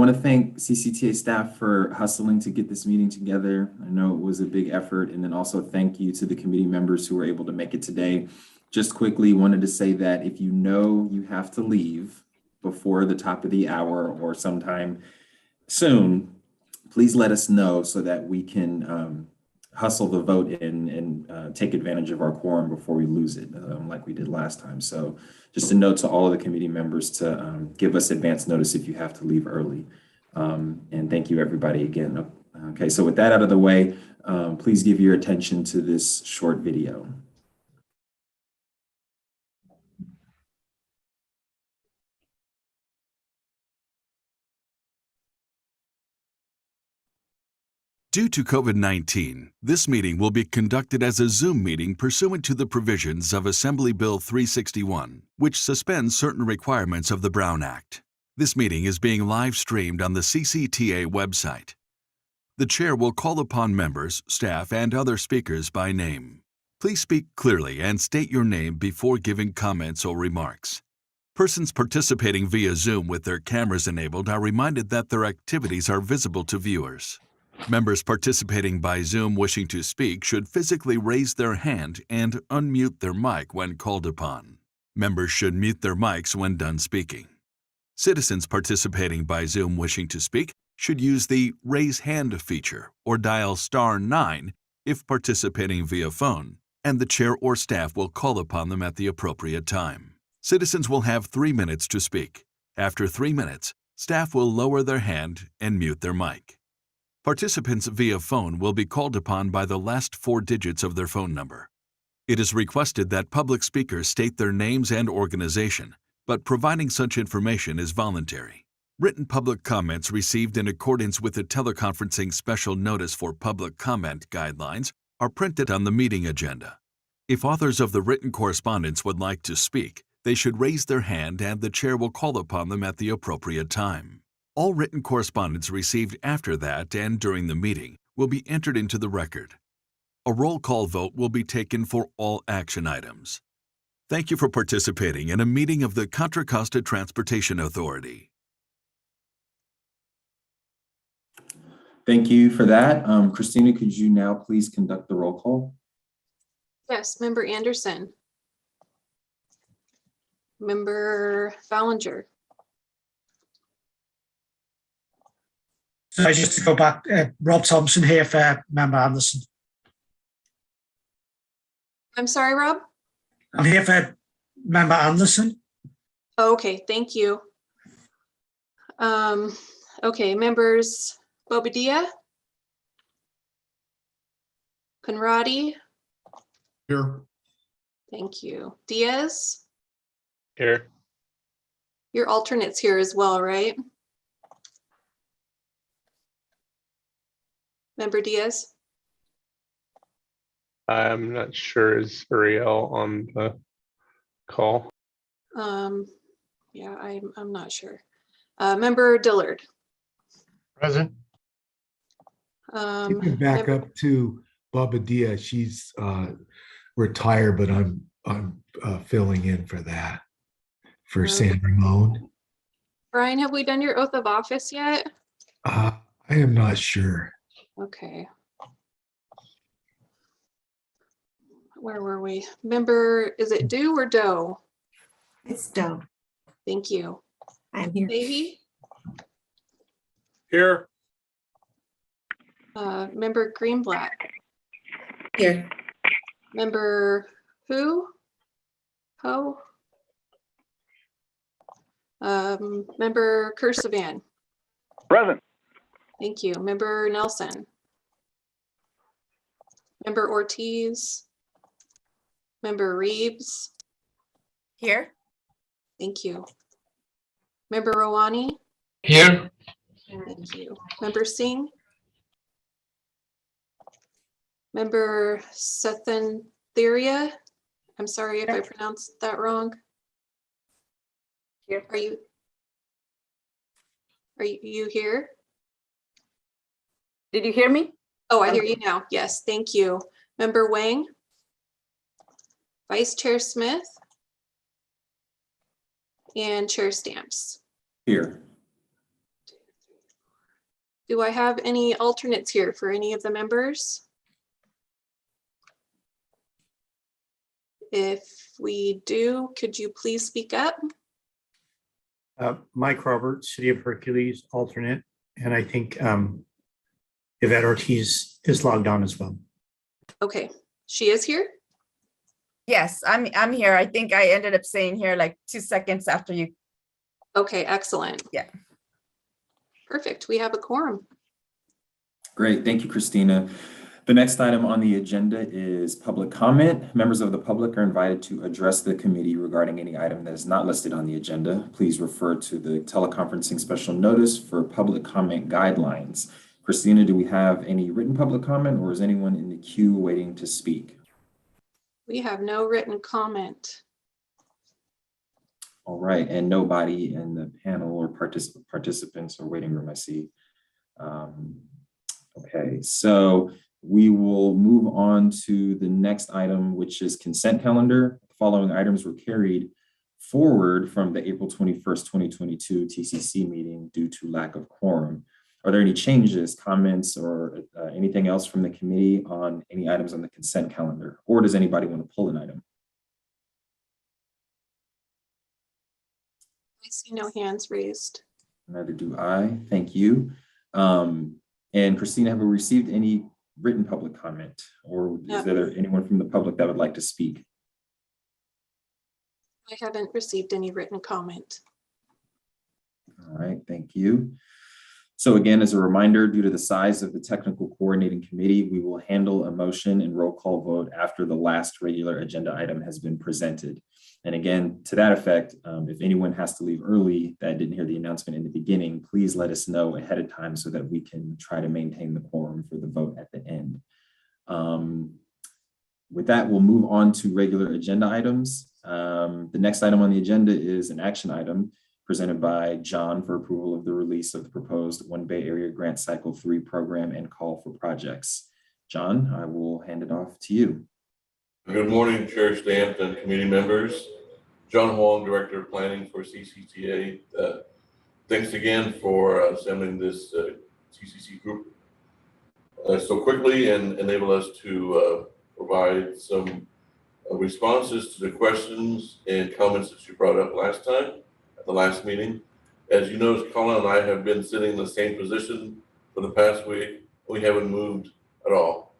want to thank CCTA staff for hustling to get this meeting together. I know it was a big effort, and then also thank you to the committee members who were able to make it today. Just quickly wanted to say that if you know you have to leave before the top of the hour or sometime soon, please let us know so that we can hustle the vote in and take advantage of our quorum before we lose it, like we did last time. So just a note to all of the committee members to give us advance notice if you have to leave early. And thank you everybody again. Okay, so with that out of the way, please give your attention to this short video. Due to COVID-19, this meeting will be conducted as a Zoom meeting pursuant to the provisions of Assembly Bill 361, which suspends certain requirements of the Brown Act. This meeting is being live streamed on the CCTA website. The chair will call upon members, staff, and other speakers by name. Please speak clearly and state your name before giving comments or remarks. Persons participating via Zoom with their cameras enabled are reminded that their activities are visible to viewers. Members participating by Zoom wishing to speak should physically raise their hand and unmute their mic when called upon. Members should mute their mics when done speaking. Citizens participating by Zoom wishing to speak should use the Raise Hand feature or dial *9 if participating via phone, and the chair or staff will call upon them at the appropriate time. Citizens will have 3 minutes to speak. After 3 minutes, staff will lower their hand and mute their mic. Participants via phone will be called upon by the last 4 digits of their phone number. It is requested that public speakers state their names and organization, but providing such information is voluntary. Written public comments received in accordance with the teleconferencing special notice for public comment guidelines are printed on the meeting agenda. If authors of the written correspondence would like to speak, they should raise their hand and the chair will call upon them at the appropriate time. All written correspondence received after that and during the meeting will be entered into the record. A roll call vote will be taken for all action items. Thank you for participating in a meeting of the Contra Costa Transportation Authority. Thank you for that. Christina, could you now please conduct the roll call? Yes, Member Anderson. Member Ballinger. So just to go back, Rob Thompson here for Member Anderson. I'm sorry, Rob? I'm here for Member Anderson. Oh, okay, thank you. Okay, members Bobadilla, Conradi. Here. Thank you. Diaz. Here. Your alternate's here as well, right? Member Diaz? I'm not sure. Is Ariel on the call? Yeah, I'm not sure. Member Dillard? Present. You can back up to Bobadilla. She's retired, but I'm filling in for that for San Ramon. Brian, have we done your oath of office yet? I am not sure. Okay. Where were we? Member, is it Do or Doe? It's Doe. Thank you. I'm here. Baby? Here. Member Greenblatt? Here. Member Ho? Member Kersavan? Present. Thank you. Member Nelson? Member Ortiz? Member Reeves? Here. Thank you. Member Rawani? Here. Thank you. Member Singh? Member Sethentheria? I'm sorry if I pronounced that wrong. Here. Are you here? Did you hear me? Oh, I hear you now. Yes, thank you. Member Wang? Vice Chair Smith? And Chair Stamps. Here. Do I have any alternates here for any of the members? If we do, could you please speak up? Mike Roberts, City of Hercules, alternate, and I think Yvette Ortiz is logged on as well. Okay, she is here? Yes, I'm here. I think I ended up saying here like 2 seconds after you. Okay, excellent. Yeah. Perfect, we have a quorum. Great, thank you, Christina. The next item on the agenda is public comment. Members of the public are invited to address the committee regarding any item that is not listed on the agenda. Please refer to the teleconferencing special notice for public comment guidelines. Christina, do we have any written public comment, or is anyone in the queue waiting to speak? We have no written comment. All right, and nobody in the panel or participants or waiting room, I see. Okay, so we will move on to the next item, which is consent calendar. The following items were carried forward from the April 21st, 2022 TCC meeting due to lack of quorum. Are there any changes, comments, or anything else from the committee on any items on the consent calendar? Or does anybody want to pull an item? I see no hands raised. Neither do I. Thank you. And Christina, have we received any written public comment, or is there anyone from the public that would like to speak? I haven't received any written comment. All right, thank you. So again, as a reminder, due to the size of the technical coordinating committee, we will handle a motion and roll call vote after the last regular agenda item has been presented. And again, to that effect, if anyone has to leave early that didn't hear the announcement in the beginning, please let us know ahead of time so that we can try to maintain the quorum for the vote at the end. With that, we'll move on to regular agenda items. The next item on the agenda is an action item presented by John for approval of the release of the proposed One Bay Area Grant Cycle 3 program and call for projects. John, I will hand it off to you. Good morning, Chair Stamp and committee members. John Huang, Director of Planning for CCTA. Thanks again for assembling this CCC group so quickly and enable us to provide some responses to the questions and comments that you brought up last time at the last meeting. As you know, Colin and I have been sitting in the same position for the past week. We haven't moved at all.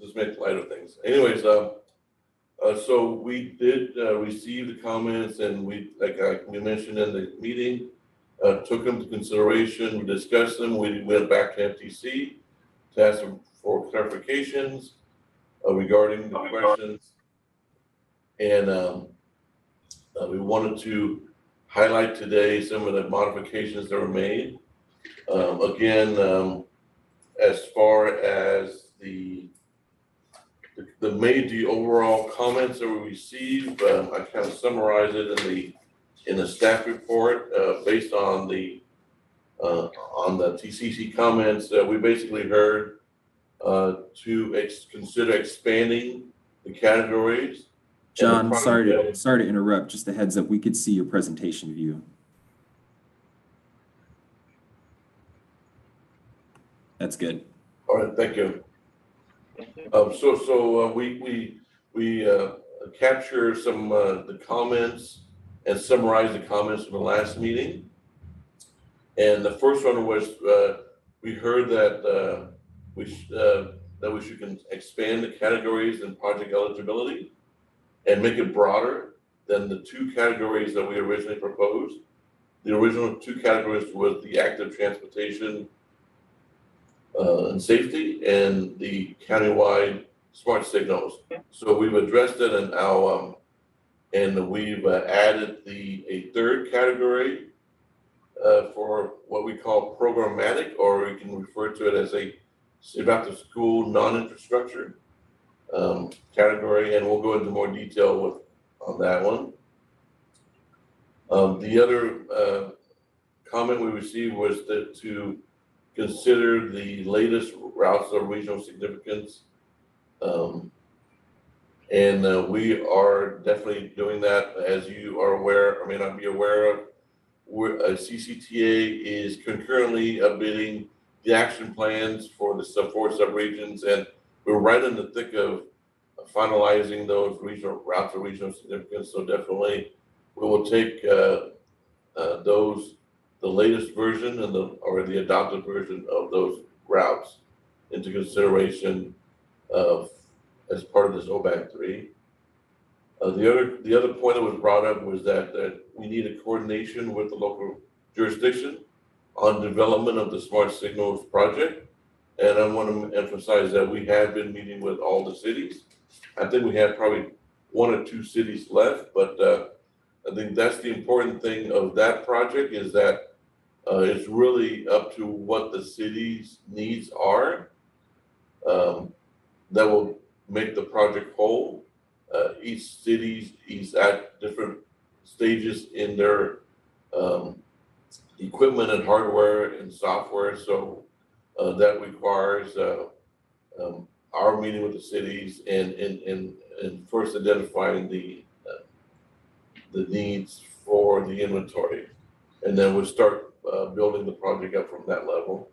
Just make light of things. Anyways, so we did receive the comments, and we, like we mentioned in the meeting, took them to consideration. We discussed them. We went back to FTC to ask them for clarifications regarding the questions, and we wanted to highlight today some of the modifications that were made. Again, as far as the overall comments that we received, I kind of summarized it in the staff report based on the TCC comments. We basically heard to consider expanding the categories. John, sorry to interrupt. Just a heads up, we could see your presentation view. That's good. All right, thank you. So we capture some the comments and summarize the comments from the last meeting. And the first one was we heard that we should expand the categories and project eligibility and make it broader than the two categories that we originally proposed. The original two categories was the active transportation and safety and the countywide smart signals. So we've addressed it, and now and we've added a third category for what we call programmatic, or we can refer to it as a back to school non-infrastructure category, and we'll go into more detail on that one. The other comment we received was to consider the latest routes of regional significance. And we are definitely doing that. As you are aware, or may not be aware of, CCTA is concurrently bidding the action plans for the four subregions, and we're right in the thick of finalizing those regional routes of regional significance. So definitely, we will take those, the latest version or the adopted version of those routes into consideration as part of this OBAG 3. The other point that was brought up was that we need a coordination with the local jurisdiction on development of the Smart Signals project. And I want to emphasize that we have been meeting with all the cities. I think we have probably 1 or 2 cities left, but I think that's the important thing of that project, is that it's really up to what the city's needs are that will make the project whole. Each city is at different stages in their equipment and hardware and software. So that requires our meeting with the cities and first identifying the needs for the inventory. And then we'll start building the project up from that level.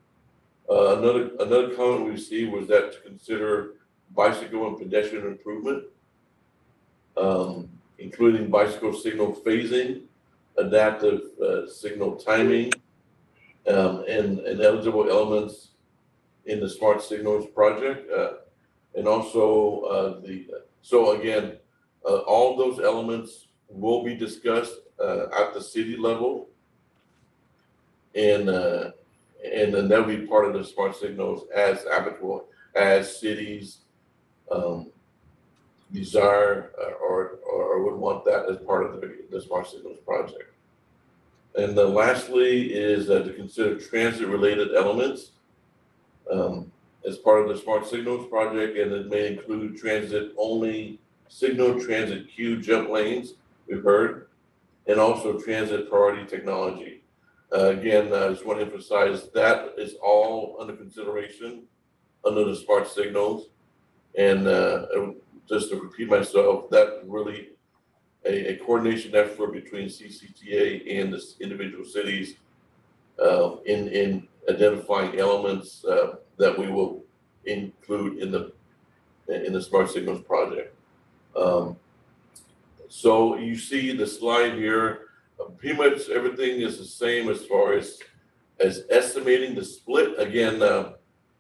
Another comment we received was that to consider bicycle and pedestrian improvement, including bicycle signal phasing, adaptive signal timing, and eligible elements in the Smart Signals project. And also so again, all those elements will be discussed at the city level. And then that'll be part of the Smart Signals as applicable, as cities desire or would want that as part of the Smart Signals project. And then lastly is to consider transit-related elements as part of the Smart Signals project, and it may include transit-only signal, transit queue jump lanes, we've heard, and also transit priority technology. Again, I just want to emphasize that is all under consideration under the Smart Signals. And just to repeat myself, that really a coordination effort between CCTA and the individual cities in identifying elements that we will include in the Smart Signals project. So you see the slide here. Pretty much everything is the same as far as estimating the split. Again,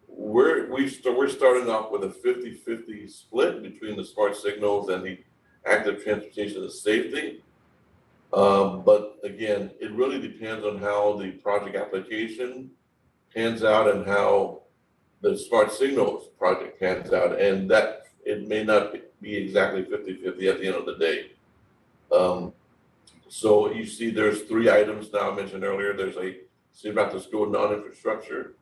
we're starting off with a 50-50 split between the Smart Signals and the active transportation and safety. But again, it really depends on how the project application pans out and how the Smart Signals project pans out, and that it may not be exactly 50-50 at the end of the day. So you see there's 3 items now I mentioned earlier. There's a city back to school non-infrastructure.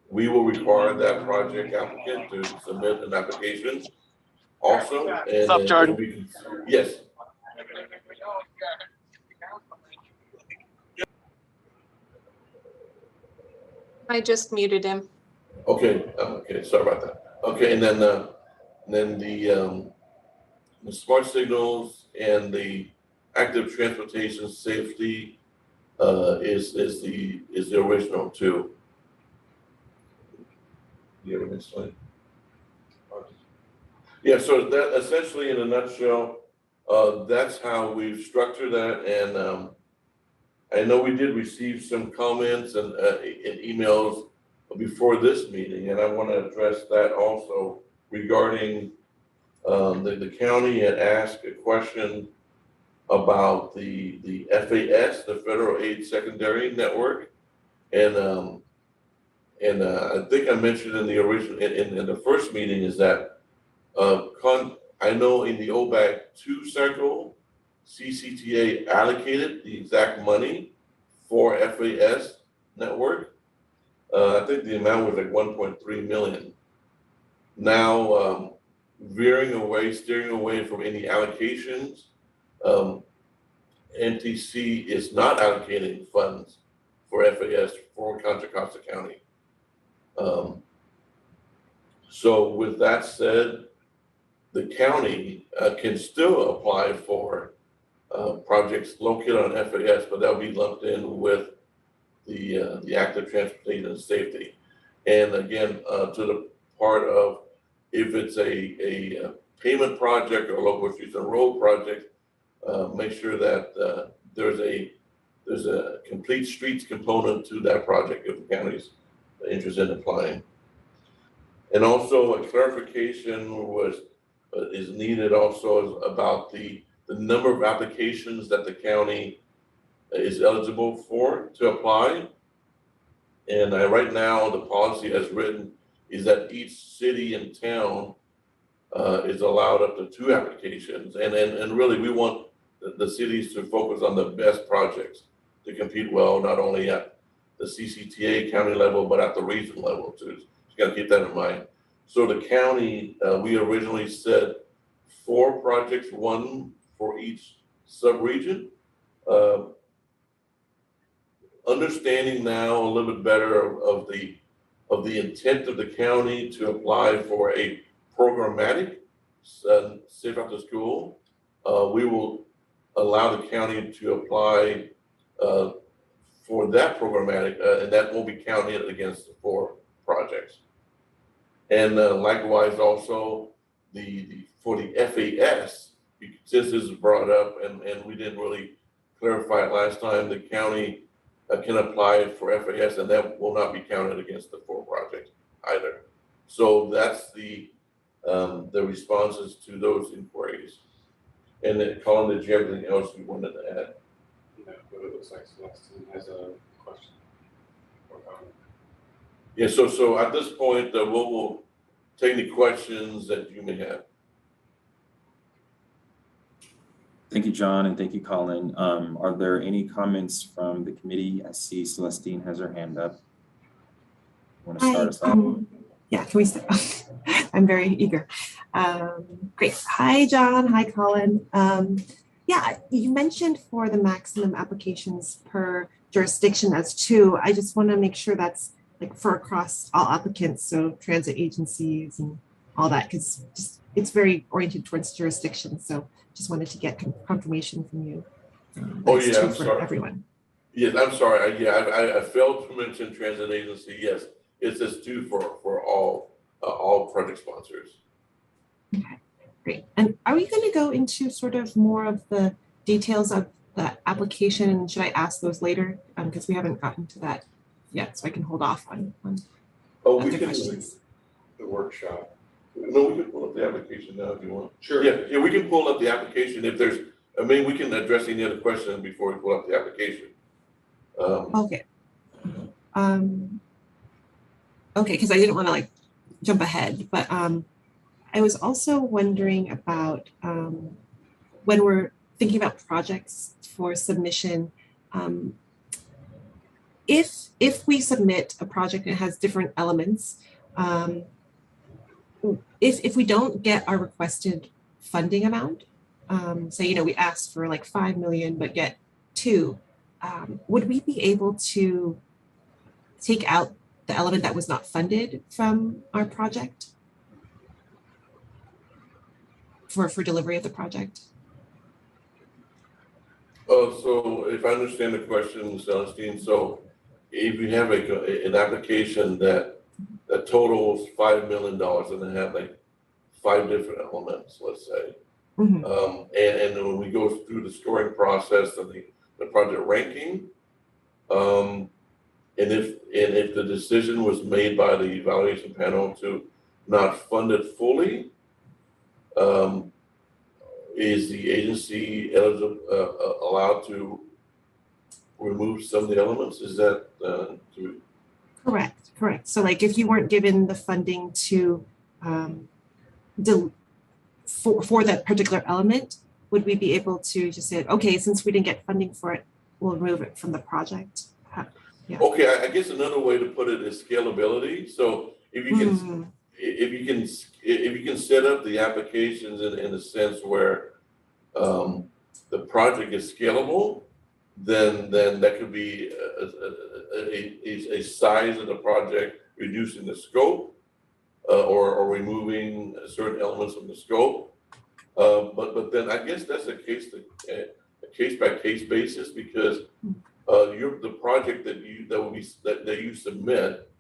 We will require that project applicant to submit an application also. And What's up, Jordan? Yes. I just muted him. Okay, okay, sorry about that. Okay, and then the Smart Signals and the active transportation safety is the original too. You have a next slide? Yeah, so that essentially in a nutshell, that's how we've structured that. And I know we did receive some comments and emails before this meeting, and I want to address that also regarding the county had asked a question about the FAS, the Federal Aid Secondary Network, and I think I mentioned in the original in the first meeting is that I know in the OBAG 2 cycle, CCTA allocated the exact money for FAS network. I think the amount was like 1.3 million. Now, steering away from any allocations, MTC is not allocating funds for FAS for Contra Costa County. So with that said, the county can still apply for projects located on FAS, but that'll be lumped in with the active transportation and safety. And again, to the part of if it's a payment project or local streets and road project, make sure that there's a complete streets component to that project if the county's interested in applying. And also a clarification is needed also about the number of applications that the county is eligible for to apply. And right now, the policy as written is that each city and town is allowed up to 2 applications. And really, we want the cities to focus on the best projects to compete well, not only at the CCTA county level, but at the region level too. You gotta keep that in mind. So the county, we originally said 4 projects, 1 for each sub-region. Understanding now a little bit better of the intent of the county to apply for a programmatic Safe After School, we will allow the county to apply for that programmatic, and that won't be counted against the 4 projects. And likewise, also for the FAS, since this is brought up and we didn't really clarify it last time, the county can apply for FAS, and that will not be counted against the 4 projects either. So that's the responses to those inquiries. And then, Colin, did you have anything else you wanted to add? No, but it looks like Celestine has a question or comment. Yeah, so at this point, we'll take any questions that you may have. Thank you, John, and thank you, Colin. Are there any comments from the committee? I see Celestine has her hand up. Want to start us off? Yeah, can we start? I'm very eager. Great. Hi, John. Hi, Colin. Yeah, you mentioned for the maximum applications per jurisdiction as 2. I just want to make sure that's like for across all applicants, so transit agencies and all that, because it's very oriented towards jurisdiction. So just wanted to get confirmation from you. Oh yeah, I'm for sorry. Everyone. Yes, I'm sorry. I failed to mention transit agency. Yes, it says 2 for all project sponsors. Okay, great. And are we going to go into sort of more of the details of the application? Should I ask those later? Because we haven't gotten to that yet, so I can hold off on Oh, we other can questions. The workshop. No, we can pull up the application now if you want. Sure. Yeah, we can pull up the application if there's. I mean, we can address any other questions before we pull up the application. Okay. Okay, because I didn't want to like jump ahead, but I was also wondering about when we're thinking about projects for submission, if we submit a project and it has different elements, if we don't get our requested funding amount, say, we asked for like 5 million, but get 2, would we be able to take out the element that was not funded from our project for delivery of the project? So if I understand the question, Celestine, so if you have an application that totals $5 million and they have like 5 different elements, let's say, Mm-hmm. and when we go through the scoring process of the project ranking, and if the decision was made by the evaluation panel to not fund it fully, is the agency eligible, allowed to remove some of the elements? Is that Correct. So like if you weren't given the funding to for that particular element, would we be able to just say, okay, since we didn't get funding for it, we'll remove it from the project? Yeah. Okay, I guess another way to put it is scalability. So if you can set up the applications in a sense where the project is scalable, then that could be a size of the project, reducing the scope or removing certain elements from the scope. But then I guess that's a case case by case basis because the project that you submit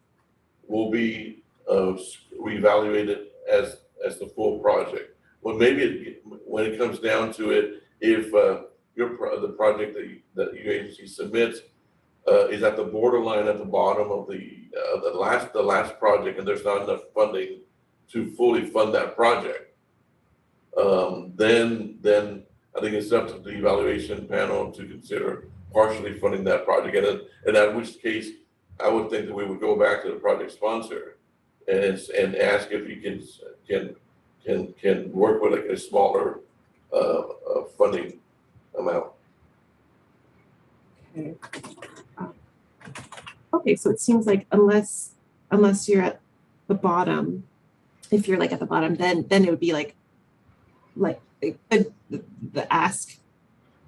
will be reevaluated as the full project. Well, maybe when it comes down to it, if the project that your agency submits is at the borderline at the bottom of the last project, and there's not enough funding to fully fund that project, then I think it's up to the evaluation panel to consider partially funding that project. And in which case, I would think that we would go back to the project sponsor and ask if he can work with a smaller funding amount. Okay. Okay, so it seems like unless you're at the bottom, if you're like at the bottom, then it would be like the ask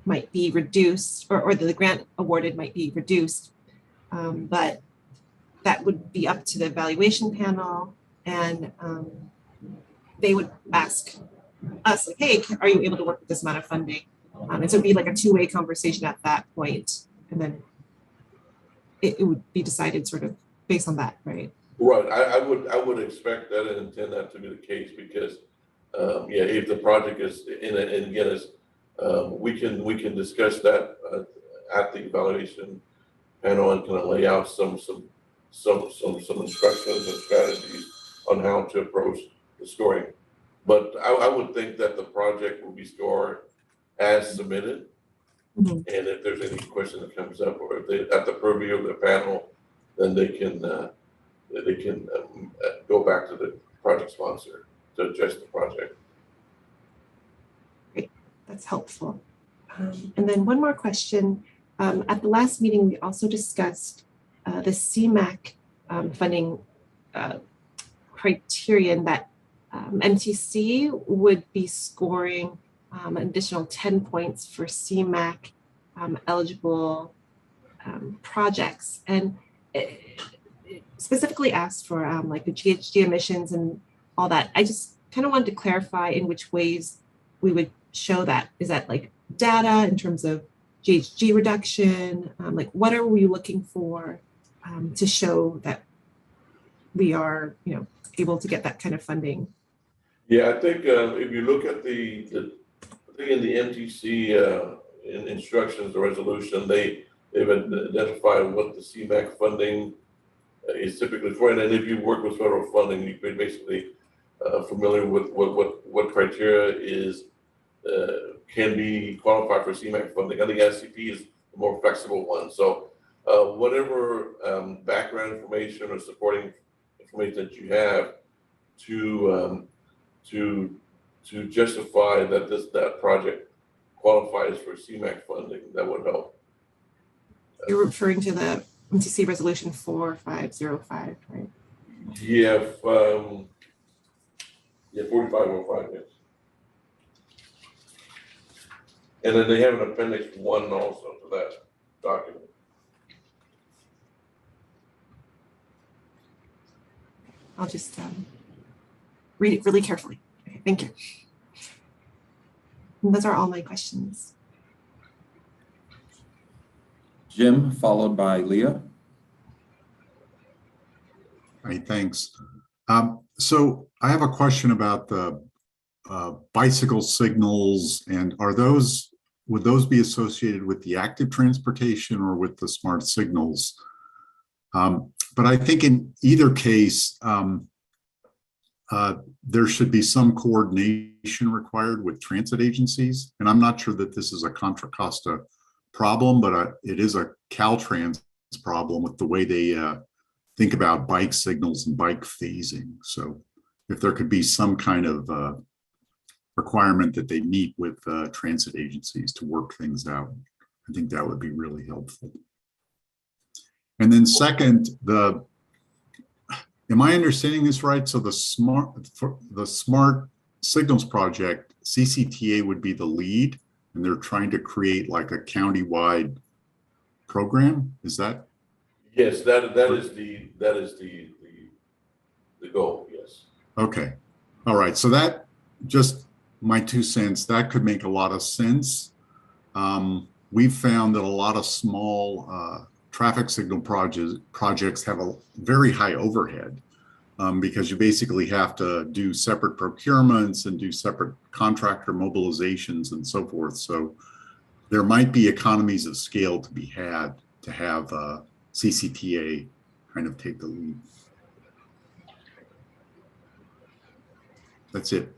might be reduced, or the grant awarded might be reduced, but that would be up to the evaluation panel, and they would ask us like, hey, are you able to work with this amount of funding? And so it'd be like a two-way conversation at that point, and then it would be decided sort of based on that, right? Right. I would expect that and intend that to be the case because, if the project is and again, is we can discuss that at the evaluation panel and kind of lay out some instructions and strategies on how to approach the scoring. But I would think that the project will be scored as submitted. Mhm. And if there's any question that comes up, or if they at the purview of the panel, then they can go back to the project sponsor to adjust the project. Great, that's helpful. And then one more question. At the last meeting, we also discussed the CMAQ funding criterion that MTC would be scoring an additional 10 points for CMAQ eligible projects, and it specifically asked for like the GHG emissions and all that. I just kind of wanted to clarify in which ways we would show that. Is that like data in terms of GHG reduction? Like what are we looking for to show that we are, able to get that kind of funding? Yeah, I think if you look at I think in the MTC instructions, the resolution, they've identified what the CMAQ funding is typically for. And then if you work with federal funding, you've been basically familiar with what criteria can be qualified for CMAQ funding. I think SCP is the more flexible one. So whatever background information or supporting information that you have to justify that that project qualifies for CMAQ funding, that would help. You're referring to the MTC resolution 4505, right? Yeah, 4505, yes. And then they have an appendix 1 also to that document. I'll just read it really carefully. Okay, thank you. And those are all my questions. Jim, followed by Leah. All right, thanks. So I have a question about the bicycle signals, and would those be associated with the active transportation or with the smart signals? But I think in either case, there should be some coordination required with transit agencies. And I'm not sure that this is a Contra Costa problem, but it is a Caltrans problem with the way they think about bike signals and bike phasing. So if there could be some kind of requirement that they meet with transit agencies to work things out, I think that would be really helpful. And then second, am I understanding this right? So the smart signals project, CCTA would be the lead, and they're trying to create like a county-wide program. Is that? Yes, that is the goal. Yes. Okay. All right. So that, just my 2 cents, that could make a lot of sense. We've found that a lot of small traffic signal projects have a very high overhead because you basically have to do separate procurements and do separate contractor mobilizations and so forth. So there might be economies of scale to be had to have CCTA kind of take the lead. That's it.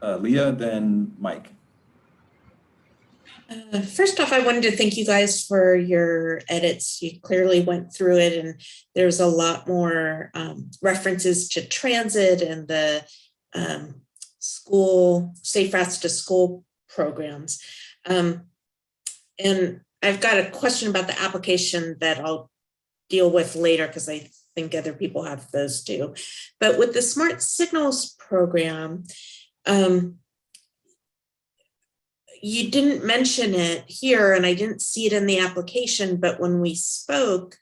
Leah, then Mike. First off, I wanted to thank you guys for your edits. You clearly went through it, and there's a lot more references to transit and the school, safe routes to school programs. And I've got a question about the application that I'll deal with later because I think other people have those too. But with the Smart Signals program, you didn't mention it here, and I didn't see it in the application, but when we spoke,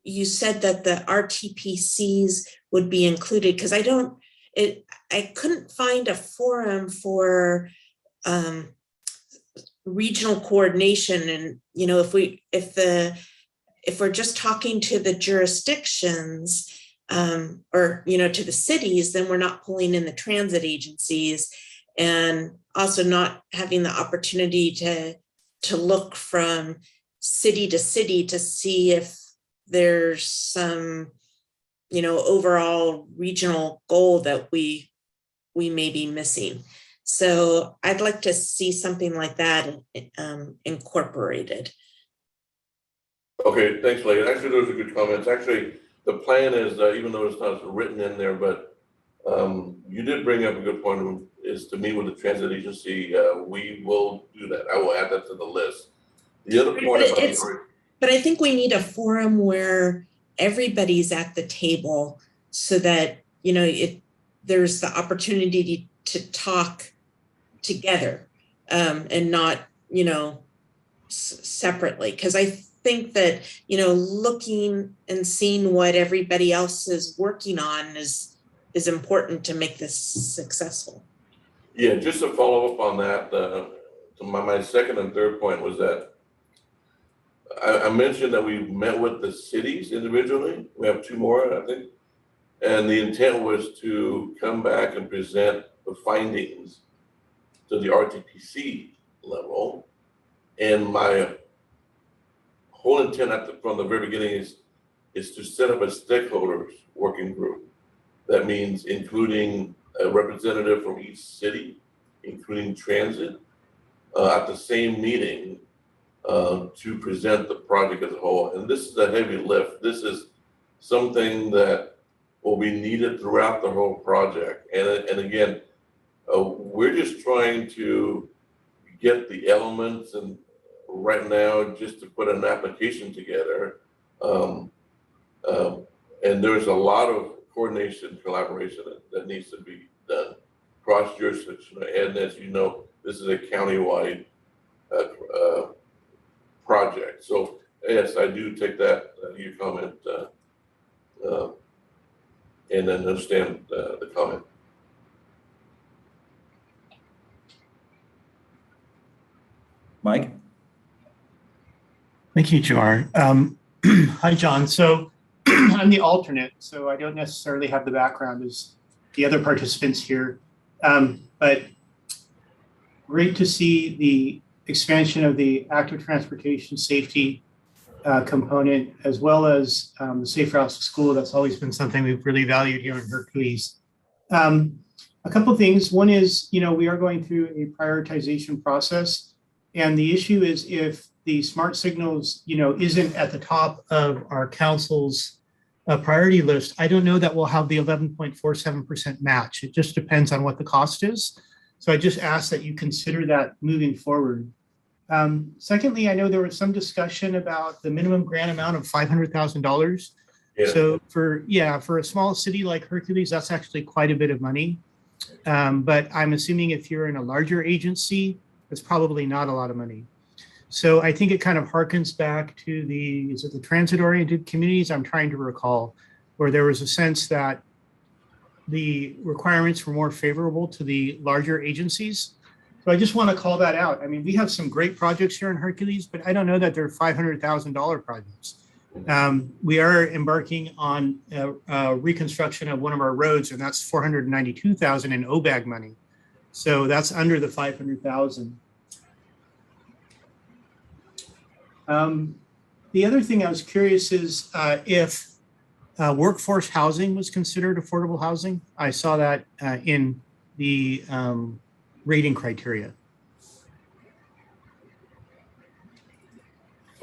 you said that the RTPCs would be included because I couldn't find a forum for regional coordination. And, you know, if we're just talking to the jurisdictions or, you know, to the cities, then we're not pulling in the transit agencies, and also not having the opportunity to look from city to city to see if there's some, you know, overall regional goal that we may be missing. So I'd like to see something like that incorporated. Okay, thanks, Leah. Actually, those are good comments. Actually, the plan is, even though it's not written in there, but you did bring up a good point, is to meet with the transit agency. We will do that. I will add that to the list. The other point but I think we need a forum where everybody's at the table so that, you know, there's the opportunity to talk together and not, you know, separately. Because I think that, you know, looking and seeing what everybody else is working on is important to make this successful. Yeah, just to follow up on that, my second and third point was that I mentioned that we met with the cities individually. We have 2 more, I think. And the intent was to come back and present the findings to the RTPC level. And my whole intent from the very beginning is to set up a stakeholders working group. That means including a representative from each city, including transit, at the same meeting to present the project as a whole. And this is a heavy lift. This is something that will be needed throughout the whole project. And again, we're just trying to get the elements, and right now, just to put an application together. And there's a lot of coordination, collaboration that needs to be done cross jurisdiction. And as you know, this is a countywide project. So yes, I do take that your comment and then understand the comment. Mike? Thank you, Jamar. Hi, John. So I'm the alternate, so I don't necessarily have the background as the other participants here. But great to see the expansion of the active transportation safety component, as well as the safe routes to school. That's always been something we've really valued here in Hercules. A couple of things. One is, you know, we are going through a prioritization process, and the issue is if the smart signals, you know, isn't at the top of our council's priority list, I don't know that we'll have the 11.47% match. It just depends on what the cost is. So I just ask that you consider that moving forward. Secondly, I know there was some discussion about the minimum grant amount of $500,000. Yeah. So for a small city like Hercules, that's actually quite a bit of money. But I'm assuming if you're in a larger agency, it's probably not a lot of money. So I think it kind of harkens back to the transit-oriented communities? I'm trying to recall, where there was a sense that the requirements were more favorable to the larger agencies. So I just want to call that out. I mean, we have some great projects here in Hercules, but I don't know that they're $500,000 projects. We are embarking on reconstruction of one of our roads, and that's $492,000 in OBAG money. So that's under the 500,000. The other thing I was curious is if workforce housing was considered affordable housing. I saw that in the rating criteria.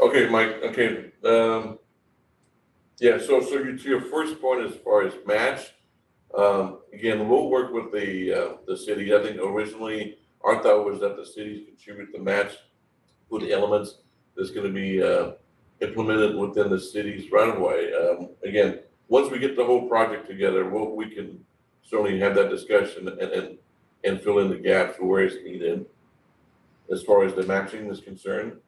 Okay, Mike, okay. Yeah, so to your first point as far as match, again, we'll work with the city. I think originally our thought was that the cities contribute the match with the elements that's going to be implemented within the city's right of way. Again, once we get the whole project together, we can certainly have that discussion and fill in the gaps where it's needed as far as the matching is concerned.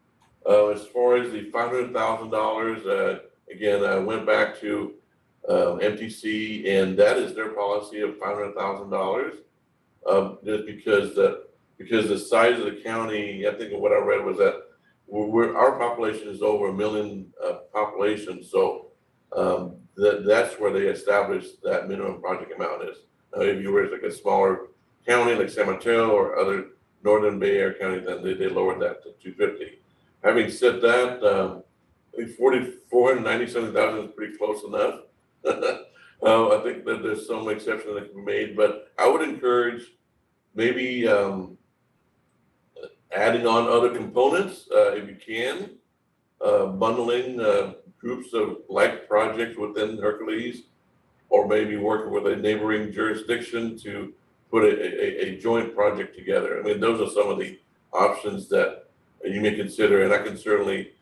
As far as the $500,000, again, I went back to MTC, and that is their policy of $500,000. Just because the size of the county, I think what I read was that our population is over 1 million population, so that's where they established that minimum project amount is. If you were like a smaller county like San Mateo or other Northern Bay Area county, then they lowered that to 250. Having said that, I think 497,000 is pretty close enough. I think that there's some exception that can be made, but I would encourage maybe adding on other components if you can, bundling groups of like projects within Hercules, or maybe working with a neighboring jurisdiction to put a joint project together. I mean, those are some of the options that you may consider, and I can certainly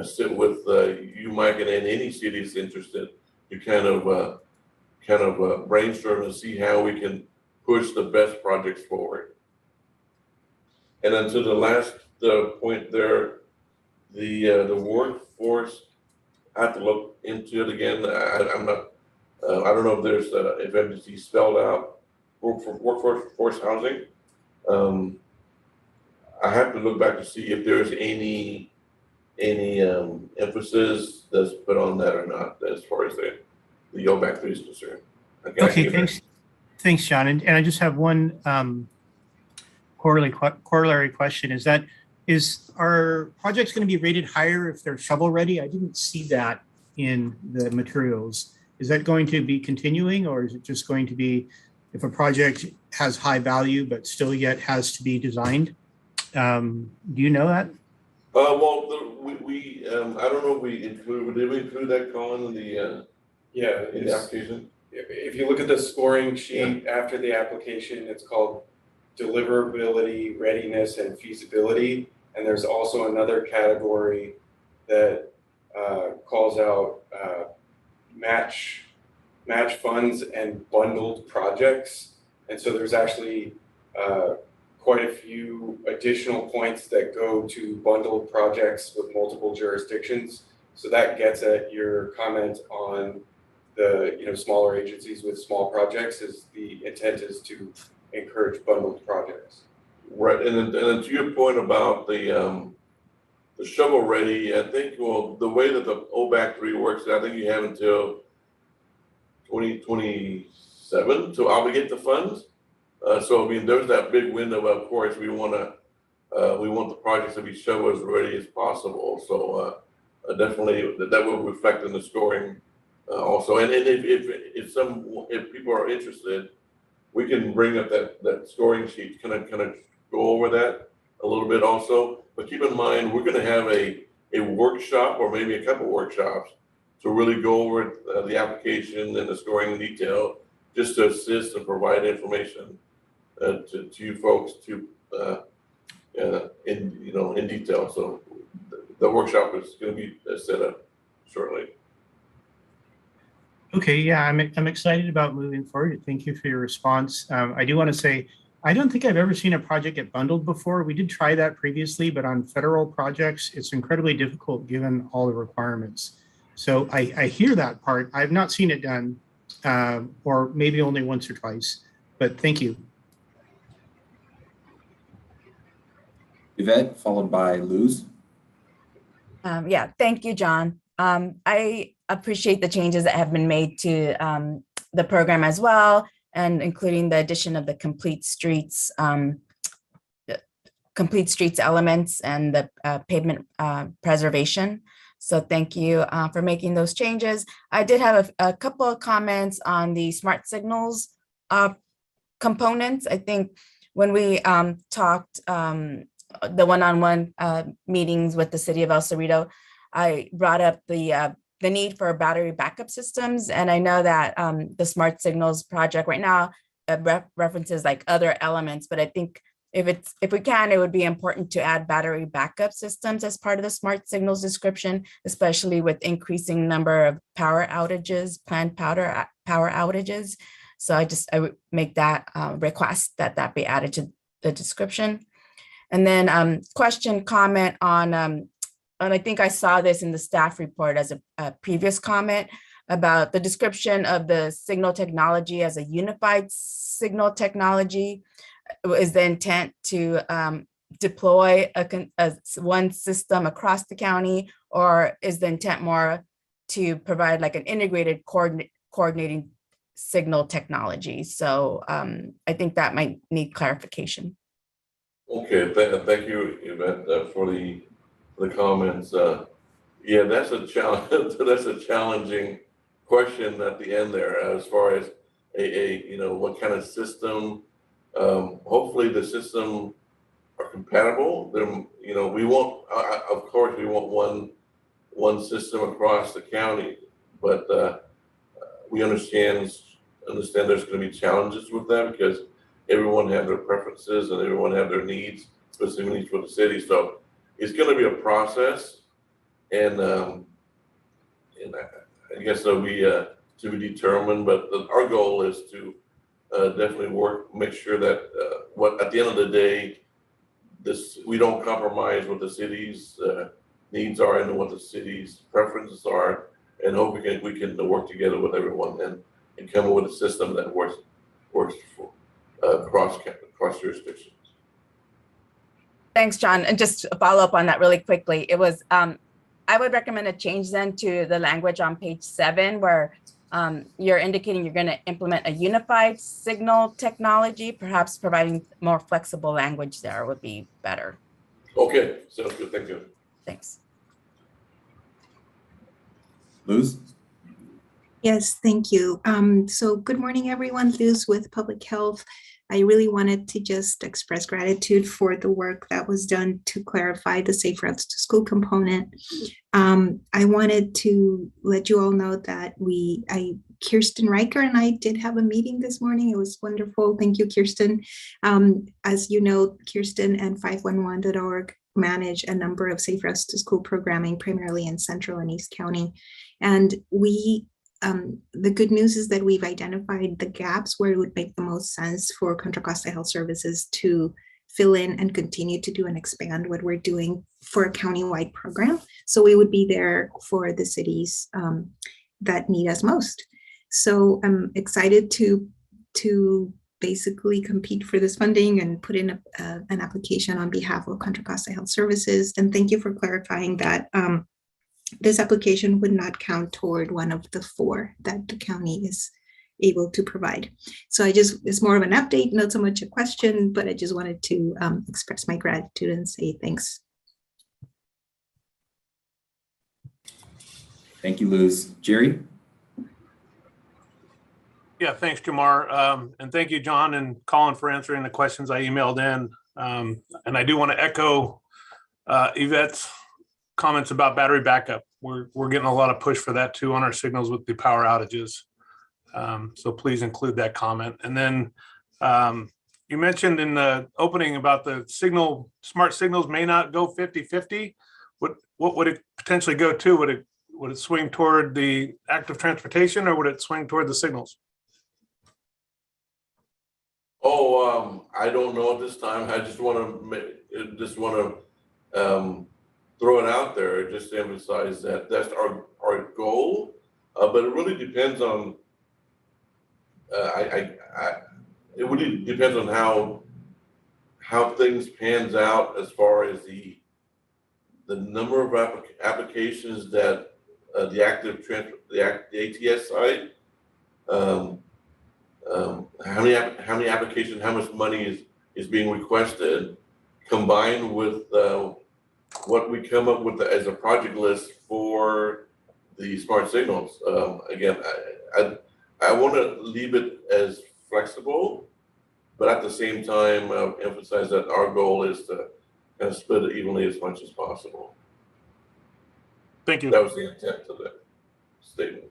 sit with you, Mike, and any cities interested to kind of brainstorm and see how we can push the best projects forward. And then to the last point there, the workforce, I have to look into it again. I'm not. I don't know if there's if MTC spelled out workforce housing. I have to look back to see if there's any emphasis that's put on that or not as far as the OBAC 3 is concerned. Okay, thanks, John. And I just have one corollary question. Is our projects going to be rated higher if they're shovel ready? I didn't see that in the materials. Is that going to be continuing, or is it just going to be if a project has high value but still yet has to be designed? Do you know that? Well, I don't know if we include, did we include that, Colin, in the in the application? If you look at the scoring sheet after the application, it's called deliverability, readiness, and feasibility. And there's also another category that calls out match funds and bundled projects. And so there's actually quite a few additional points that go to bundled projects with multiple jurisdictions. So that gets at your comment on the smaller agencies with small projects. Is the intent is to encourage bundled projects. Right, and then to your point about the shovel ready, I think the way that the OBAC 3 works, I think you have until 2027 to obligate the funds. So I mean, there's that big window. Of course, we want the projects to be shovel as ready as possible. So definitely that will reflect in the scoring also. And if people are interested, we can bring up that scoring sheet, kind of go over that a little bit also. But keep in mind, we're going to have a workshop or maybe a couple workshops to really go over the application and the scoring in detail, just to assist and provide information to you folks in detail. So the workshop is going to be set up shortly. Okay, yeah, I'm excited about moving forward. Thank you for your response. I do want to say, I don't think I've ever seen a project get bundled before. We did try that previously, but on federal projects, it's incredibly difficult given all the requirements. So I hear that part. I've not seen it done. or maybe only once or twice, but thank you. Yvette, followed by Luz. Yeah, thank you, John. I appreciate the changes that have been made to the program as well, and including the addition of the complete streets elements and the pavement preservation. So thank you for making those changes. I did have a couple of comments on the smart signals components. I think when we talked the one-on-one meetings with the city of El Cerrito, I brought up the need for battery backup systems. And I know that the Smart Signals project right now references like other elements, but I think if we can, it would be important to add battery backup systems as part of the Smart Signals description, especially with increasing number of power outages, planned power outages. So I would make that request that be added to the description. And then comment on, and I think I saw this in the staff report as a previous comment about the description of the signal technology as a unified signal technology. Is the intent to deploy one system across the county, or is the intent more to provide like an integrated coordinating signal technology? So I think that might need clarification. Okay, thank you, Yvette, for the comments. Yeah, that's a challenge. That's a challenging question at the end there, as far as what kind of system. Hopefully the system are compatible. We won't. Of course, we want one system across the county, but we understand there's going to be challenges with that because everyone have their preferences and everyone have their needs, specific needs for the city. So it's going to be a process, and I guess that'll be to be determined. But our goal is to definitely make sure that at the end of the day, we don't compromise what the city's needs are and what the city's preferences are, and hope we can work together with everyone and come up with a system that works for across jurisdictions. Thanks, John. And just to follow up on that really quickly, it was I would recommend a change then to the language on page 7 where you're indicating you're going to implement a unified signal technology. Perhaps providing more flexible language there would be better. Okay, sounds good. Thank you. Thanks. Luz? Yes, thank you. So good morning, everyone. Luz with Public Health. I really wanted to just express gratitude for the work that was done to clarify the Safe Routes to School component. I wanted to let you all know that Kirsten Riker and I did have a meeting this morning. It was wonderful. Thank you, Kirsten. As you know, Kirsten and 511.org manage a number of Safe Routes to School programming, primarily in Central and East County. And the good news is that we've identified the gaps where it would make the most sense for Contra Costa Health Services to fill in and continue to do and expand what we're doing for a countywide program. So we would be there for the cities that need us most. So I'm excited to basically compete for this funding and put in an application on behalf of Contra Costa Health Services. And thank you for clarifying that this application would not count toward one of the 4 that the county is able to provide. So it's more of an update, not so much a question, but I just wanted to express my gratitude and say thanks. Thank you, Luz. Jerry? Yeah, thanks, Jamar. And thank you, John and Colin, for answering the questions I emailed in. And I do want to echo Yvette's comments about battery backup. We're getting a lot of push for that too on our signals with the power outages. So please include that comment. And then you mentioned in the opening about the smart signals may not go 50-50. What would it potentially go to? Would it swing toward the active transportation or would it swing toward the signals? I don't know at this time. I just want to throw it out there, just to emphasize that that's our goal. But it really depends on it really depends on how things pans out as far as the number of applications that the ATS side, how many applications, how much money is being requested, combined with what we come up with as a project list for the smart signals. Again, I want to leave it as flexible, but at the same time, emphasize that our goal is to kind of split it evenly as much as possible. Thank you. That was the intent of that statement.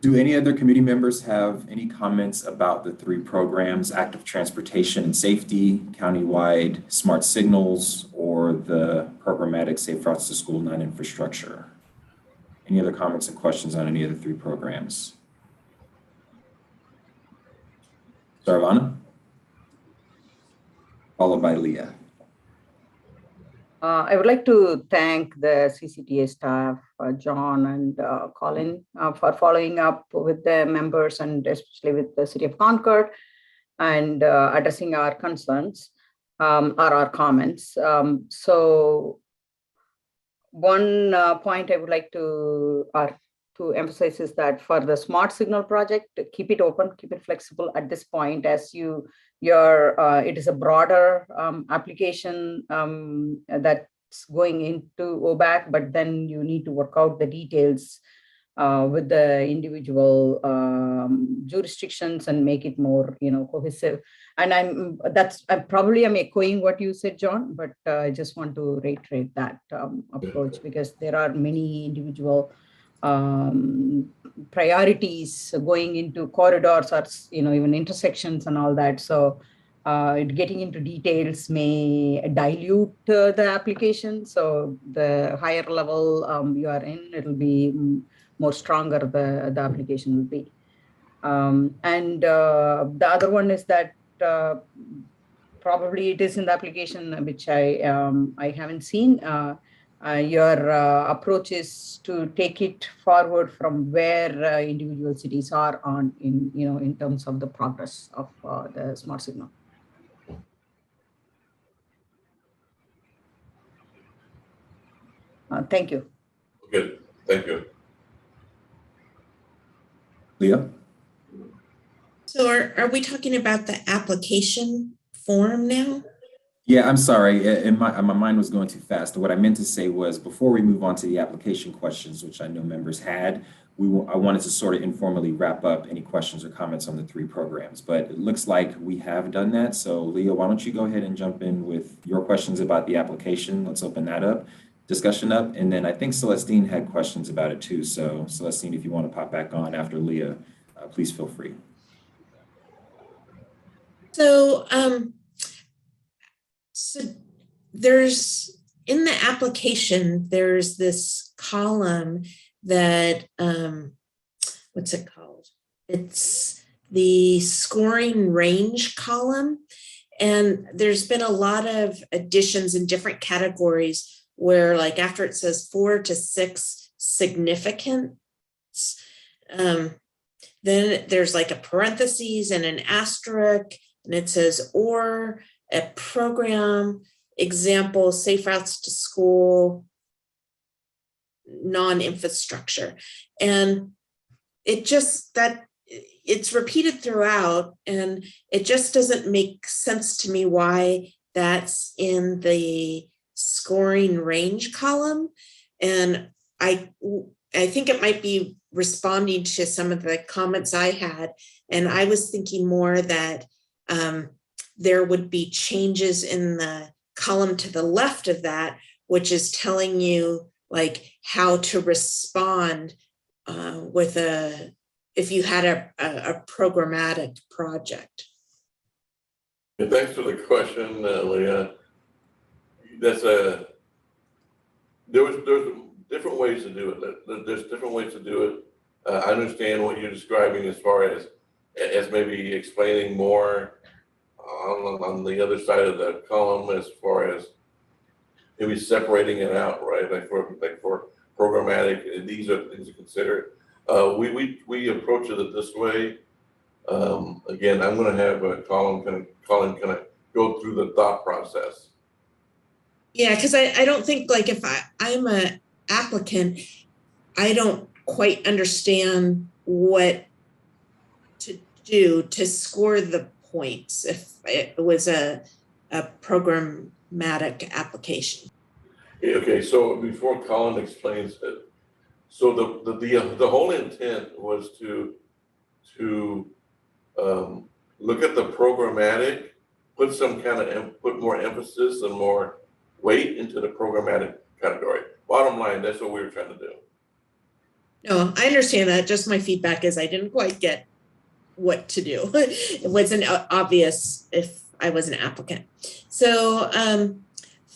Do any other committee members have any comments about the three programs, active transportation and safety, countywide smart signals, or the programmatic Safe Routes to School non-infrastructure? Any other comments and questions on any of the three programs? Sarvana? Followed by Leah. I would like to thank the CCTA staff, John and Colin, for following up with the members and especially with the City of Concord and addressing our concerns or our comments. So one point I would like to emphasize is that for the smart signal project, keep it open, keep it flexible at this point as it is a broader application that's going into OBAC, but then you need to work out the details with the individual jurisdictions and make it more, cohesive. And I'm probably echoing what you said, John, but I just want to reiterate that approach because there are many individual priorities going into corridors or even intersections and all that. So getting into details may dilute the application. So the higher level you are in, it'll be more stronger the application will be. And the other one is that probably it is in the application which I haven't seen. Your approach is to take it forward from where individual cities are in terms of the progress of the smart signal. Thank you. Good, thank you. Leah? So are we talking about the application form now? Yeah, I'm sorry. My mind was going too fast. What I meant to say was before we move on to the application questions, which I know members had, I wanted to sort of informally wrap up any questions or comments on the three programs. But it looks like we have done that. So Leah, why don't you go ahead and jump in with your questions about the application? Let's open that up, discussion up. And then I think Celestine had questions about it too. So Celestine, if you want to pop back on after Leah, please feel free. So, so there's in the application, there's this column that, what's it called? It's the scoring range column. And there's been a lot of additions in different categories where like after it says 4 to 6 significance, then there's like a parentheses and an asterisk, and it says, or a program, example, Safe Routes to School, non-infrastructure. And it's repeated throughout, and it just doesn't make sense to me why that's in the scoring range column. And I think it might be responding to some of the comments I had. And I was thinking more that there would be changes in the column to the left of that, which is telling you like how to respond if you had a programmatic project. And thanks for the question, Leah. There's different ways to do it. There's different ways to do it. I understand what you're describing as far as maybe explaining more on the other side of the column as far as maybe separating it out, right? Like for programmatic, these are things to consider. We approach it this way. Again, I'm gonna have Colin kind of go through the thought process. Yeah, because I don't think, like, if I'm a applicant, I don't quite understand what to do to score the points if it was a programmatic application. Okay, so before Colin explains it, so the whole intent was to look at the programmatic, put some kind of put more emphasis and more weight into the programmatic category. Bottom line, that's what we were trying to do. No, I understand that. Just my feedback is I didn't quite get what to do. It wasn't obvious if I was an applicant. So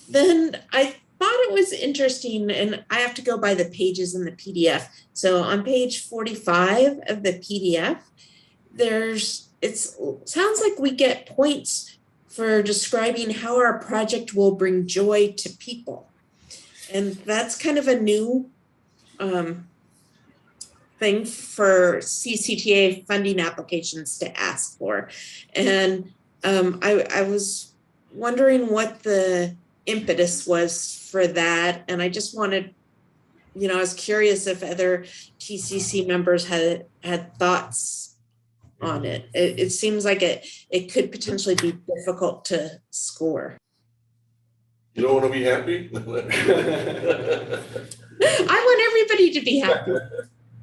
then I thought it was interesting, and I have to go by the pages in the PDF. So on page 45 of the PDF, it sounds like we get points for describing how our project will bring joy to people. And that's kind of a new thing for CCTA funding applications to ask for. And I was wondering what the impetus was for that. And I just wanted, I was curious if other TCC members had thoughts on it. It seems like it could potentially be difficult to score. You don't want to be happy? I want everybody to be happy.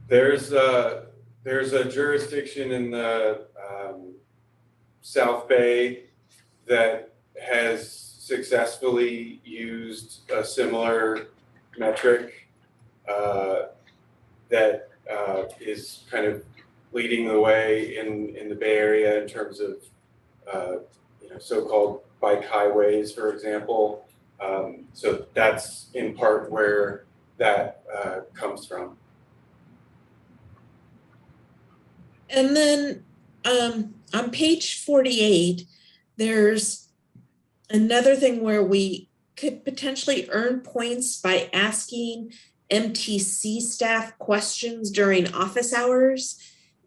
There's a jurisdiction in the South Bay that has successfully used a similar metric that is kind of leading the way in the Bay Area in terms of so-called bike highways, for example. So that's in part where that comes from. And then on page 48, there's another thing where we could potentially earn points by asking MTC staff questions during office hours.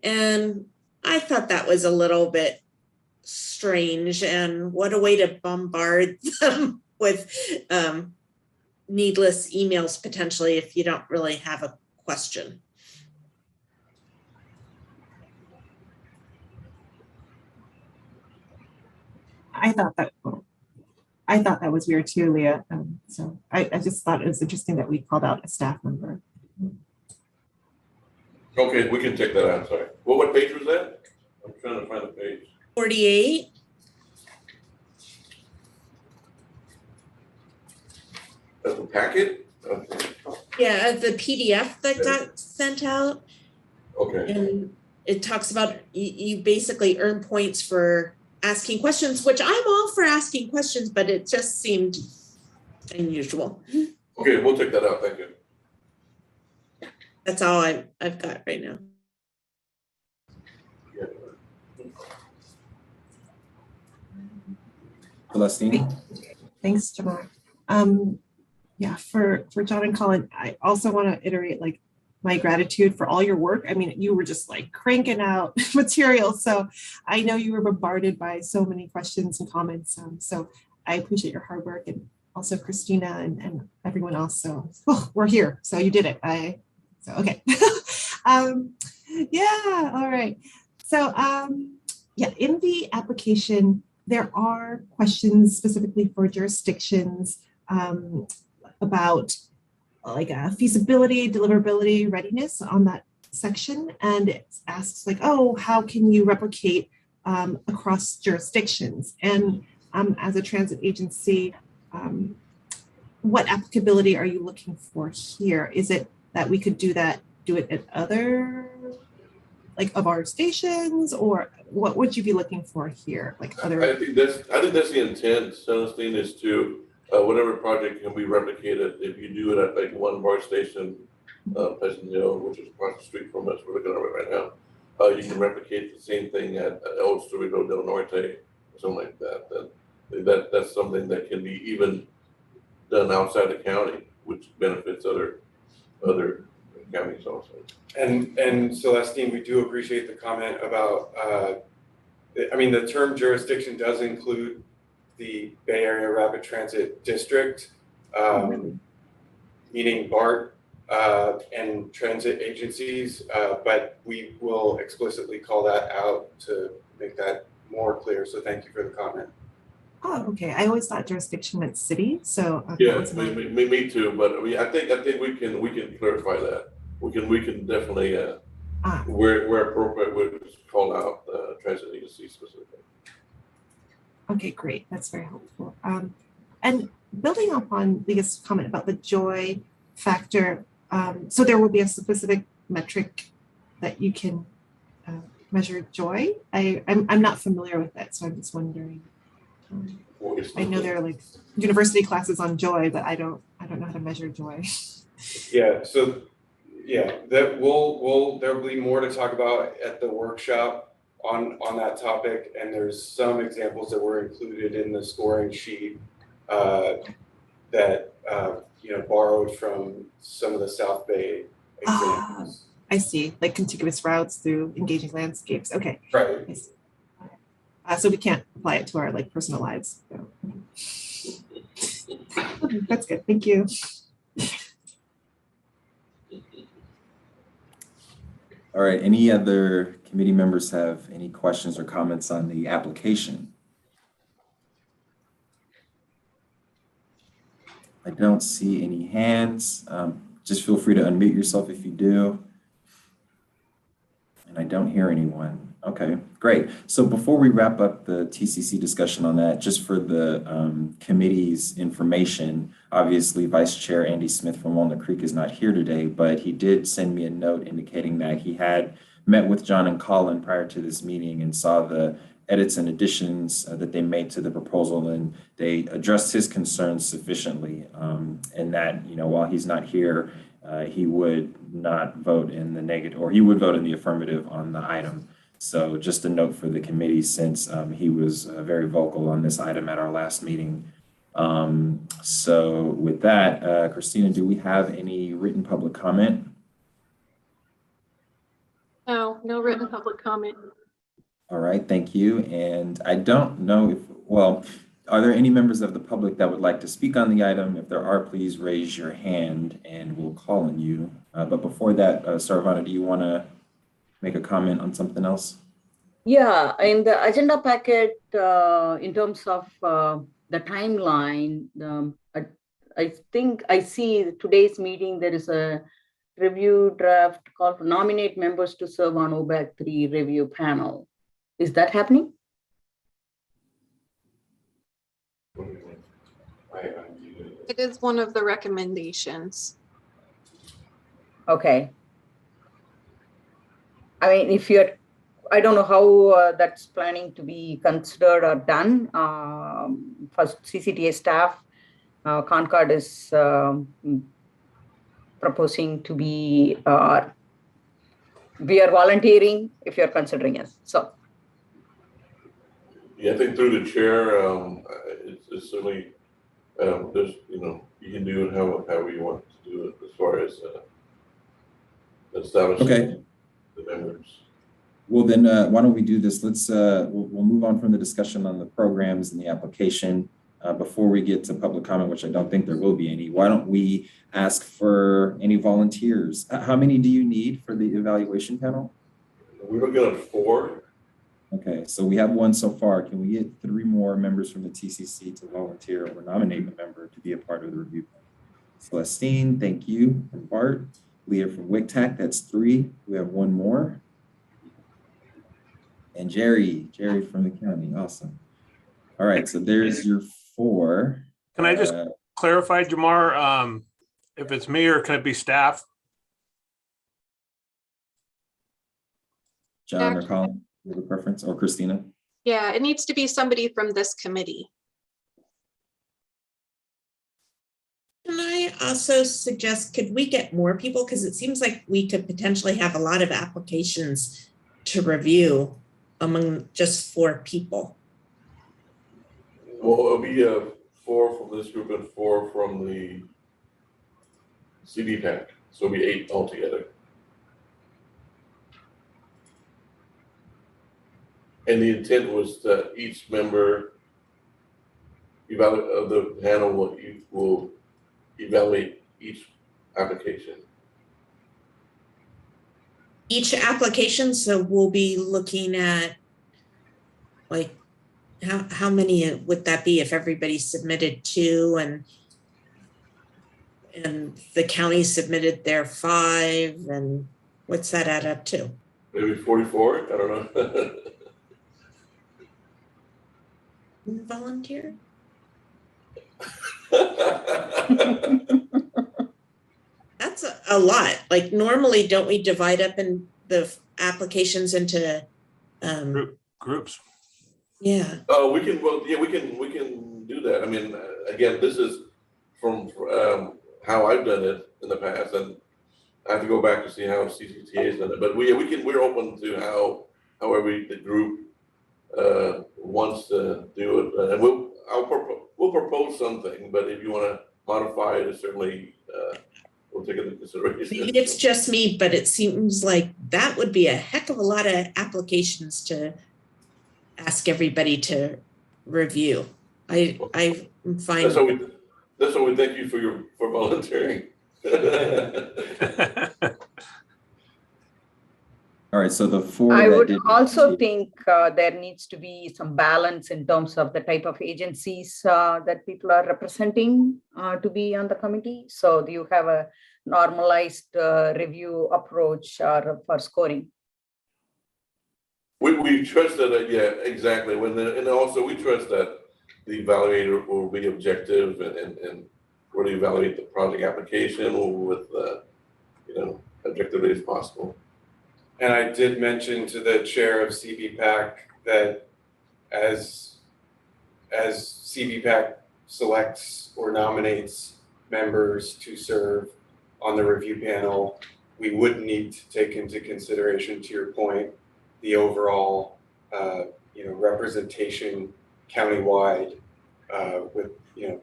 And I thought that was a little bit strange, and what a way to bombard them with needless emails potentially if you don't really have a question. I thought that was weird too, Leah. So I just thought it was interesting that we called out a staff member. Okay, we can check that out, sorry. What page was that? I'm trying to find the page. 48. That's the packet? Okay. Yeah, the PDF that got sent out. Okay. And it talks about you basically earn points for asking questions, which I'm all for asking questions, but it just seemed unusual. Okay, we'll check that out, thank you. That's all I've got right now. Celestine? Thanks, Jamar. Yeah, for John and Colin, I also want to iterate my gratitude for all your work. I mean, you were just cranking out material. So I know you were bombarded by so many questions and comments. So I appreciate your hard work, and also Christina and everyone else. So we're here. So you did it. Okay. Yeah, all right. So yeah, in the application, there are questions specifically for jurisdictions about feasibility, deliverability, readiness on that section. And it asks oh, how can you replicate across jurisdictions? And as a transit agency, what applicability are you looking for here? Is it that we could do it at other, of our stations, or what would you be looking for here? Other. I think that's the intent, Celestine, is to whatever project can be replicated. If you do it at one BART station, Pleasant Hill, which is across the street from us, we're looking at it right now. You can replicate the same thing at El Cerrito del Norte, or something like that. That's something that can be even done outside the county, which benefits other counties also. And Celestine, we do appreciate the comment about, I mean, the term jurisdiction does include the Bay Area Rapid Transit District, meaning BART and transit agencies, but we will explicitly call that out to make that more clear. So thank you for the comment. Oh, okay. I always thought jurisdiction meant city, so. Yeah, me too, but I mean, I think we can clarify that. We can definitely, where appropriate, we'll call out the transit agency specifically. Okay, great. That's very helpful. And building up on Leah's comment about the joy factor, so there will be a specific metric that you can measure joy. I'm not familiar with that, so I'm just wondering. I know there are like university classes on joy, but I don't know how to measure joy. Yeah, so yeah, that there'll be more to talk about at the workshop on that topic, and there's some examples that were included in the scoring sheet that borrowed from some of the South Bay examples. I see, like contiguous routes through engaging landscapes. Okay. Right. I see. So we can't apply it to our like personal lives. So. Okay, that's good. Thank you. All right, any other committee members have any questions or comments on the application? I don't see any hands. Just feel free to unmute yourself if you do. And I don't hear anyone. Okay, great. So before we wrap up the TCC discussion on that, just for the committee's information, obviously Vice Chair Andy Smith from Walnut Creek is not here today, but he did send me a note indicating that he had met with John and Colin prior to this meeting and saw the edits and additions that they made to the proposal, and they addressed his concerns sufficiently, and that, while he's not here, he would not vote in the negative, or he would vote in the affirmative on the item. So just a note for the committee, since he was very vocal on this item at our last meeting. So with that, Christina, do we have any written public comment? No written public comment. All right, thank you. And I don't know are there any members of the public that would like to speak on the item? If there are, please raise your hand and we'll call on you. But before that, Sarvana, do you want to make a comment on something else? Yeah, in the agenda packet, in terms of the timeline, I think I see today's meeting, there is a review draft call to nominate members to serve on OBAC 3 review panel. Is that happening? It is one of the recommendations. Okay. I mean, I don't know how that's planning to be considered or done. First, CCTA staff, Concord is proposing to be, we are volunteering if you're considering us. So. Yeah, I think through the chair, it's certainly, there's, you can do it however you want to do it as far as establishing the members. Well, then why don't we do this? Let's we'll move on from the discussion on the programs and the application before we get to public comment, which I don't think there will be any. Why don't we ask for any volunteers? How many do you need for the evaluation panel? We're looking at 4. Okay, so we have 1 so far. Can we get 3 more members from the TCC to volunteer or nominate a member to be a part of the review panel? Celestine, thank you, from BART. Leah from WCTAC, that's 3. We have 1 more. And Jerry from the county, awesome. All right, so there's your 4. Can I just clarify, Jamar, if it's me or can it be staff? John or Colin, you have a preference, or Christina? Yeah, it needs to be somebody from this committee. Can I also suggest, could we get more people? Because it seems like we could potentially have a lot of applications to review among just 4 people. Well, it'll be 4 from this group and 4 from the CDPAC. So it'll be 8 altogether. And the intent was that each member of the panel will evaluate each application. Each application, so we'll be looking at like how many would that be if everybody submitted 2 and the county submitted their 5, and what's that add up to? Maybe 44, I don't know. Volunteer? That's a lot. Like normally, don't we divide up in the applications into Groups. Yeah. Oh, we can do that. I mean, again, this is from how I've done it in the past, and I have to go back to see how CCTA has done it. But we're open to however the group wants to do it, and we'll propose something. But if you want to modify it, certainly we'll take it into consideration. Maybe it's just me, but it seems like that would be a heck of a lot of applications to ask everybody to review. I'm fine. That's why we thank you for volunteering. All right, so the 4 I that would did- also think there needs to be some balance in terms of the type of agencies that people are representing to be on the committee. So do you have a normalized review approach for scoring? We trust that, yeah, exactly. And also we trust that the evaluator will be objective and really evaluate the project application with, objectively as possible. And I did mention to the chair of CBPAC that as CBPAC selects or nominates members to serve on the review panel, we would need to take into consideration, to your point, the overall, representation countywide with,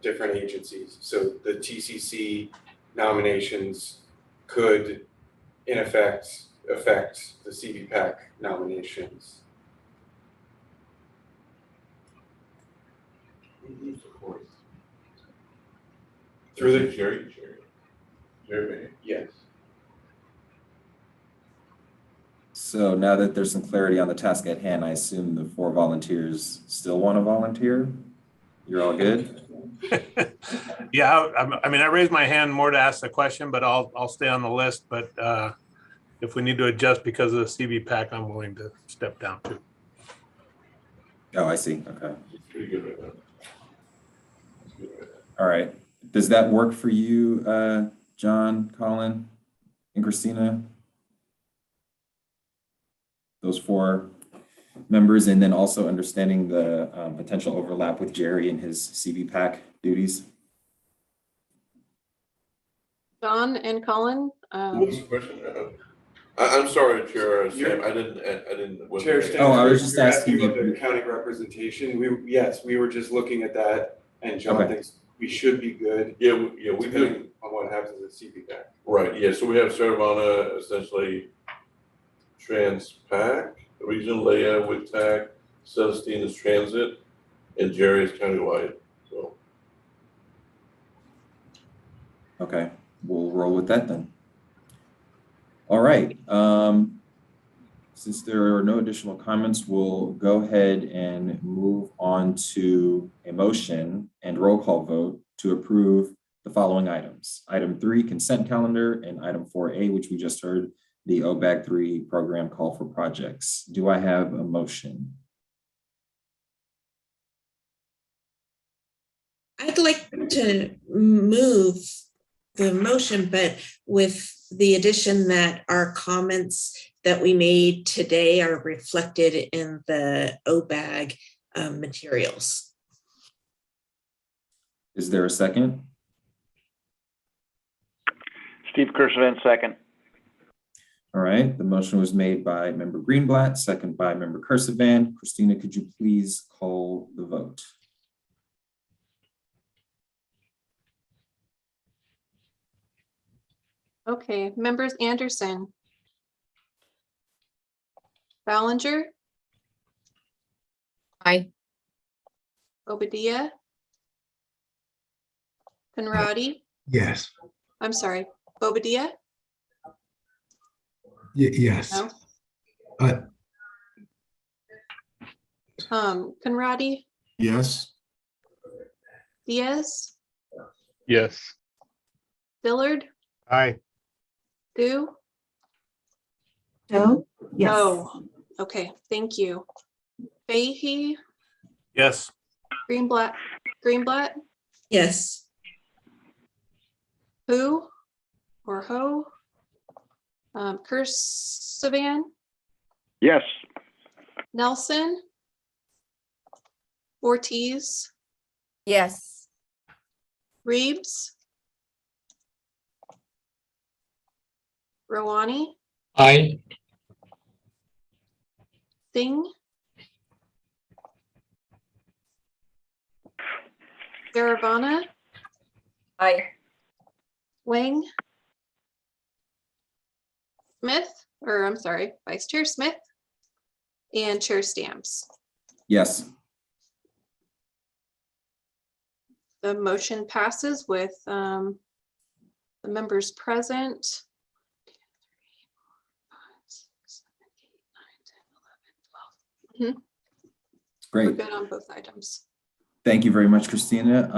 different agencies. So the TCC nominations could, in effect, affect the CBPAC nominations. Through the Jerry. Yes. So now that there's some clarity on the task at hand, I assume the 4 volunteers still want to volunteer? You're all good? Yeah, I mean, I raised my hand more to ask the question, but I'll stay on the list. But if we need to adjust because of the CBPAC, I'm willing to step down too. Oh, I see. Okay. Pretty good right now. All right. Does that work for you, John, Colin, and Christina? Those 4 members, and then also understanding the potential overlap with Jerry and his CBPAC duties. John and Colin. What was the question? I'm sorry, Chair Sam. I didn't. Chair Stan, Oh, I was just you're asking about if- the county representation. We were just looking at that, and John Okay. thinks we should be good. Yeah, we Depending do. on what happens at CBPAC. Right, yeah, so we have Saravana, essentially TransPac, Regional Leia with TAC, Celestine is Transit, and Jerry is countywide, so. Okay, we'll roll with that then. All right. Since there are no additional comments, we'll go ahead and move on to a motion and roll call vote to approve the following items. Item 3, consent calendar, and item 4A, which we just heard, the OBAG 3 program call for projects. Do I have a motion? I'd like to move the motion, but with the addition that our comments that we made today are reflected in the OBAG materials. Is there a second? Steve Kersevan, second. All right, the motion was made by Member Greenblatt, second by Member Kersevan. Christina, could you please call the vote? Okay, members Anderson. Ballinger, Aye. Obadiah. Conradi, Yes, I'm sorry, Bobadilla? yes. No. Conradi, Yes. Diaz, Yes. Dillard, Aye. Gu? Doe? Yes. Oh, okay, thank you. Fahey, Yes. Greenblatt, Yes. Who or Ho? Kersavan, Yes. Nelson, Ortiz, Yes. Reeves, Rouhani, Aye. Singh, Garavana, Aye. Wang, Smith, or I'm sorry, Vice Chair Smith, and Chair Stamps. Yes. The motion passes with the members present. Mhm. We're Great. good on both items. Thank you very much, Christina.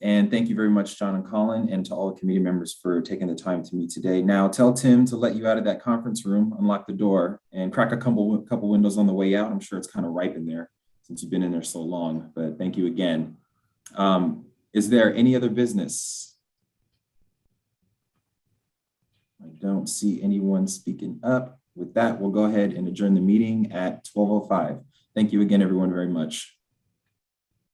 And thank you very much, John and Colin, and to all the committee members for taking the time to meet today. Now tell Tim to let you out of that conference room, unlock the door, and crack a couple windows on the way out. I'm sure it's kind of ripe in there since you've been in there so long, but thank you again. Is there any other business? I don't see anyone speaking up. With that, we'll go ahead and adjourn the meeting at 12:05. Thank you again, everyone, very much.